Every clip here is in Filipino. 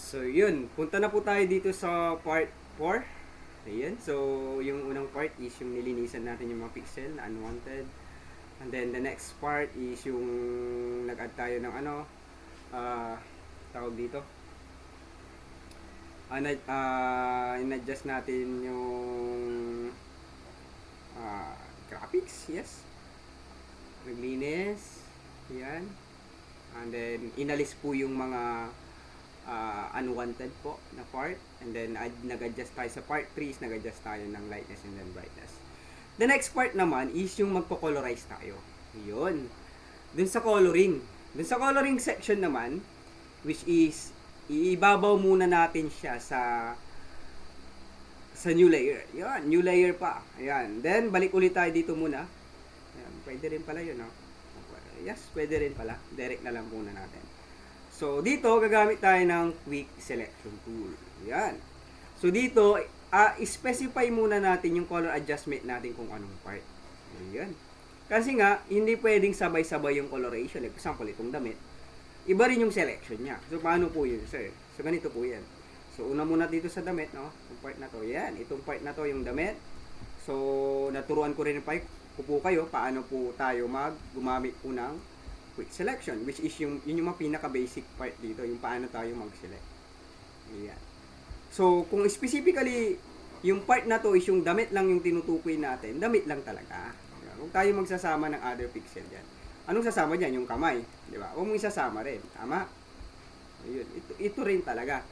So, yun. Punta na po tayo dito sa part 4. Ayan. So, yung unang part is yung nilinisan natin yung mga pixel na unwanted. And then, the next part is yung nag-add tayo ng tawag dito. In-adjust natin yung graphics. Yes. Naglinis. Ayan. And then, inalis po yung mga unwanted po na part, and then nag-adjust tayo sa part 3 is nag-adjust tayo ng lightness and then brightness. The next part naman is yung magko-colorize tayo. Yun. Dun sa coloring section naman, which is ibabaw muna natin siya sa new layer. Yan, new layer pa. Ayan. Then balik ulit tayo dito muna. Ayan, pwede rin pala yun, no? Yes, pwede rin pala. Direct na lang muna natin. So, dito, gagamit tayo ng Quick Selection Tool. Yan. So, dito, specify muna natin yung color adjustment natin kung anong part. Ayan. Kasi nga, hindi pwedeng sabay-sabay yung coloration. For example, itong damit. Iba rin yung selection niya. So, paano po yun, sir? So, ganito po yan. So, una muna dito sa damit, no? Itong part na to. Yan. Itong part na to, yung damit. So, naturuan ko rin po kayo paano po tayo gumamit po ng quick selection, which is yun yung mga pinaka-basic part dito, yung paano tayo mag-select. Ayan. So, kung specifically, yung part na to is yung damit lang yung tinutukoy natin, damit lang talaga. Huwag tayo magsasama ng other pixel dyan. Anong sasama dyan? Yung kamay. Di ba? Huwag mong isasama rin. Tama? Ayun. Ito rin talaga.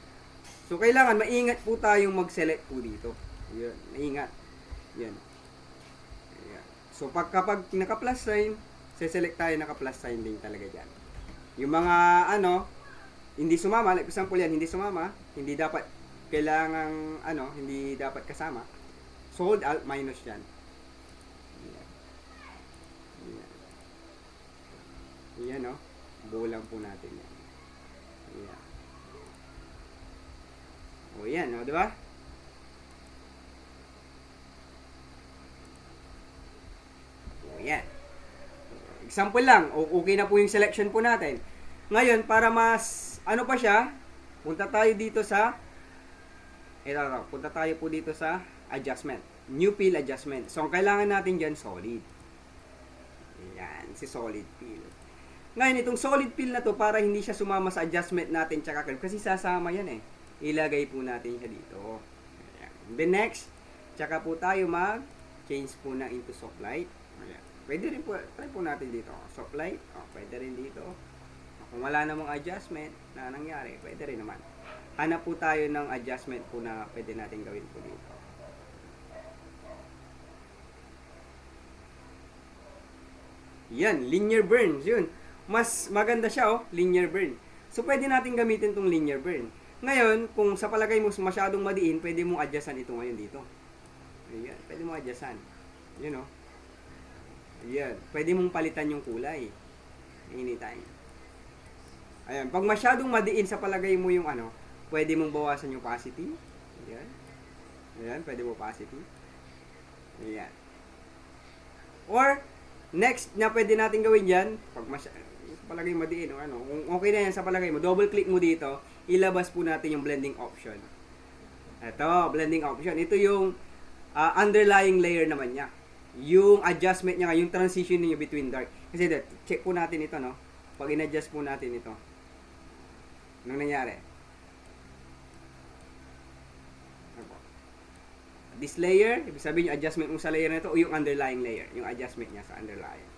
So, kailangan maingat po tayong mag-select po dito. Ayun. Maingat. Yan. Ayan. So, kapag naka-plus sign, select tayo naka-plus sign din talaga dyan. Yung mga hindi sumama, like example yan, hindi sumama, hindi dapat hindi dapat kasama. So, hold alt minus yan. Ayan. Ayan. Ayan, no? Buo lang po natin yan. Ayan. O, yan, no? Diba? O, yan. Example lang, okay na po yung selection po natin. Ngayon, para mas, pa siya, punta tayo dito sa adjustment. New fill adjustment. So, ang kailangan natin dyan, solid. Ayan, si solid fill. Ngayon, itong solid fill na to, para hindi siya sumama sa adjustment natin, tsaka curve, kasi sasama yan eh. Ilagay po natin siya dito. Ayan. The next, tsaka po tayo mag-change po na into soft light. Ayan. Pwede rin po, try po natin dito. Soft light, pwede rin dito. Kung wala namang adjustment na nangyari, pwede rin naman. Hanap po tayo ng adjustment po na pwede natin gawin po dito. Yan, linear burn. Yun. Mas maganda siya, linear burn. So, pwede natin gamitin tong linear burn. Ngayon, kung sa palagay mo masyadong madiin, pwede mong adjustan ito ngayon dito. Ayan, pwede mong adjustan. You know. Ayan. Pwede mong palitan yung kulay. Anytime. Ayan. Pag masyadong madiin sa palagay mo yung pwede mong bawasan yung opacity. Ayan. Ayan. Pwede mo opacity. Ayan. Or, next na pwede natin gawin dyan, pag sa palagay mo madiin, kung okay na yan sa palagay mo, double click mo dito, ilabas po natin yung blending option. Ito, blending option. Ito yung underlying layer naman niya. Yung adjustment niya, yung transition niya between dark. Kasi check po natin ito, no? Pag in-adjust po natin ito. Anong nangyari? This layer, ibig sabihin yung adjustment mo sa layer na ito o yung underlying layer, yung adjustment niya sa underlying.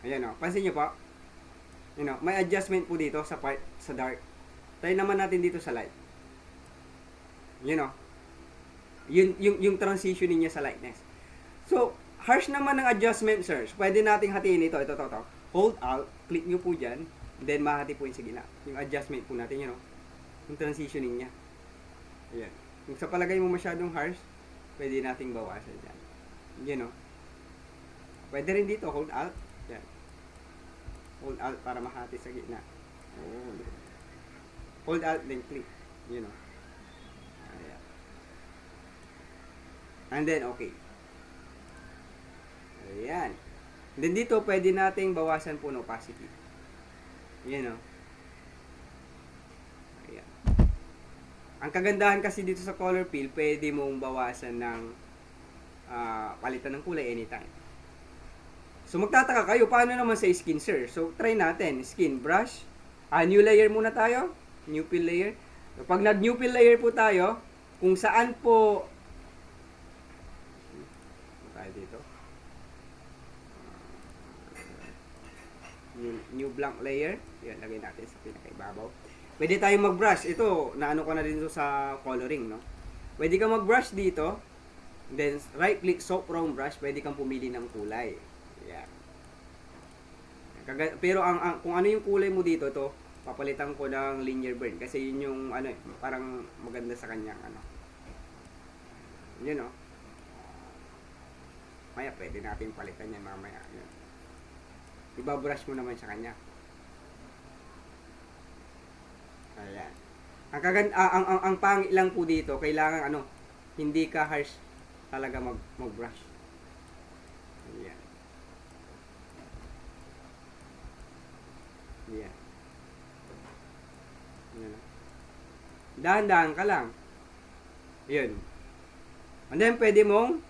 Ayan, no? Pansin niyo po? May adjustment po dito sa part, sa dark. Try naman natin dito sa light. Yung transition niya sa lightness. So, harsh naman ng adjustment, sir. Pwede nating hatiin ito. Hold alt, click nyo po dyan, then mahati po yung sa gila. Yung adjustment po natin, yung transitioning niya. Ayan. Kung sa palagay mo masyadong harsh, pwede nating bawasan dyan. Pwede rin dito, hold alt. Yan. Hold alt para mahati sa gitna. Hold alt, then click. Ayan. And then, okay. Ayan. And then dito, pwede nating bawasan po ng opacity. Yan, Ayan. Ang kagandahan kasi dito sa color fill, pwede mong bawasan ng palitan ng kulay anytime. So magtataka kayo, paano naman sa skin, sir? So try natin, skin, brush, new layer muna tayo, new fill layer. So, pag nag-new fill layer po tayo, kung saan po tayo dito, new blank layer, yan, lagay natin sa pinakaibabaw. Pwede tayong mag-brush. Ito, naano ko na din ito sa coloring, no? Pwede kang mag-brush dito. Then, right-click, soft round brush. Pwede kang pumili ng kulay. Yan. Pero kung ano yung kulay mo dito, to papalitan ko ng linear burn. Kasi yun yung, parang maganda sa kanyang, Yun, no? Maya, pwede natin palitan yan mamaya. Yan. Ibabrush mo naman sa kanya. Ayan. Ang pangit lang po dito, kailangan hindi ka harsh talaga mag-brush. Ayan. Ayan. Ayan. Dahan-dahan ka lang. Ayan. And then pwede mong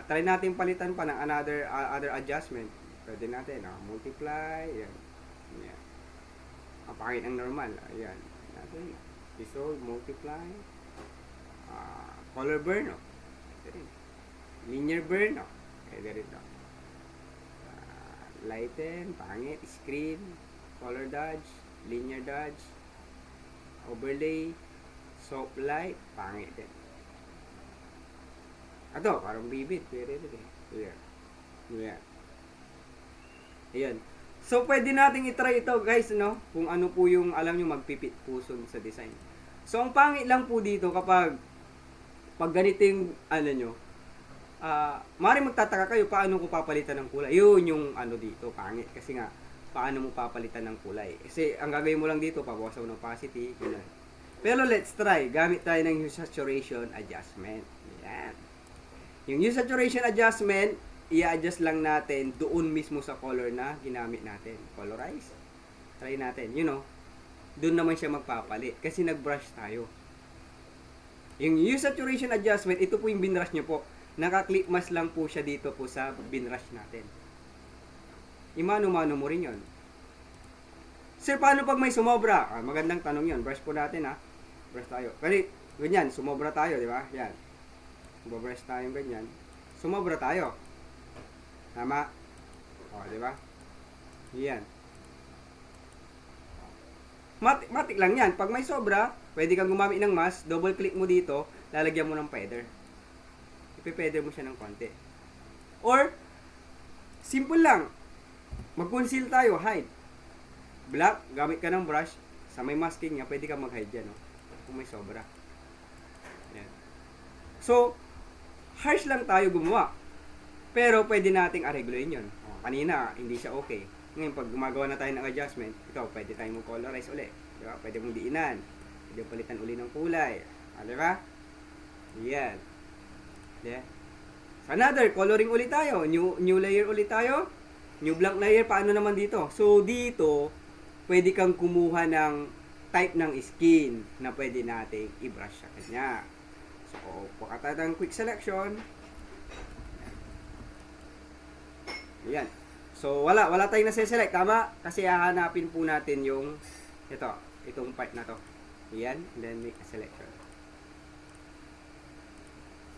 try natin palitan pa ng other adjustment. Pwede natin, multiply, ayan. Ayan. Ang pangit ang normal. Ayan. Natin. Dissolve, multiply. Color burn, linear burn, pwede rin, lighten, pangit, screen, color dodge, linear dodge, overlay, soft light, pangit din. Ito, parang bibit, pwede rin. Ayan. Ayan. Ayan. So, pwede nating itry ito, guys, no? Kung ano po yung, alam nyo, magpipit puso sa design. So, ang pangit lang po dito kapag ganito yung, maaaring magtataka kayo, paano ko papalitan ng kulay? Yun yung, dito, pangit. Kasi nga, paano mo papalitan ng kulay? Kasi, ang gagawin mo lang dito, pabawasan ng opacity, yun. Pero, let's try. Gamit tayo ng hue saturation adjustment. Ayan. Yung hue saturation adjustment, i-adjust lang natin doon mismo sa color na ginamit natin. Colorize. Try natin. Doon naman siya magpapalit. Kasi nag-brush tayo. Yung hue saturation adjustment, ito po yung binrush nyo po. Naka-clip mask lang po siya dito po sa binrush natin. Imano-mano mo rin yun. Sir, paano pag may sumobra? Magandang tanong yun. Brush po natin, Brush tayo. Kasi, ganyan, sumobra tayo, di ba? Yan. Brush tayo ganyan. Sumobra tayo. Tama? Di ba? Yan. Matik lang yan. Pag may sobra, pwede kang gumamit ng mask, double click mo dito, lalagyan mo ng feather. Ipi-feather mo siya ng konti. Or, simple lang. Mag-conceal tayo, hide. Black, gamit ka ng brush, sa may masking niya, pwede kang mag-hide dyan, kung may sobra. Yan. So, harsh lang tayo gumawa. Pero pwede nating aregluin yun. Kanina, hindi siya okay. Ngayon, pag gumagawa na tayo ng adjustment, ito, pwede tayong mag-colorize uli. Diba? Pwede mong diinan. Pwede palitan uli ng kulay. Diba? Yan. Yeah. So, another, coloring ulit tayo. New layer ulit tayo. New blank layer, paano naman dito? So, dito, pwede kang kumuha ng type ng skin na pwede nating i-brush sa kanya. So, pakata ng quick selection. Ayan. So, wala tayong nasa-select. Tama? Kasi hahanapin po natin yung itong part na to. Ayan. And then make a selection.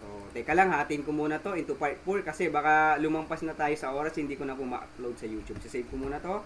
So, teka lang, hatiin ko muna to into part 4 kasi baka lumampas na tayo sa oras, hindi ko na po ma-upload sa YouTube. So, save ko muna to.